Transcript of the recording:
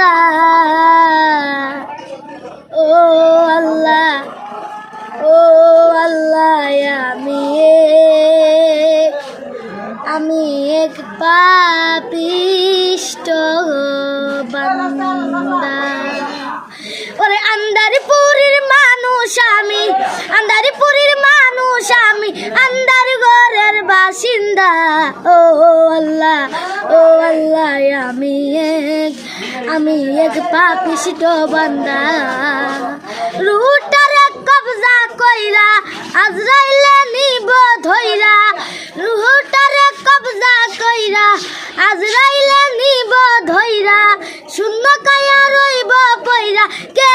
বাসিন্দা। ও আল্লাহ, ও আল্লাহ, আমি এক পাপিষ্ট বান্দা। ওরে আন্দারপুরীর মানুষ আমি, আন্দারপুরীর মানুষ আমি, আন্দার ঘরের বাসিন্দা। ও আল্লাহ, ও আল্লাহ, আমি এক পাপিষ্ট বান্দা। রুটারে কবজা কইরা আজরাইলে নিব ধইরা, রুটারে কবজা কইরা আজরাইলে নিব ধইরা, শূন্য কায়া রইব পইরা। কে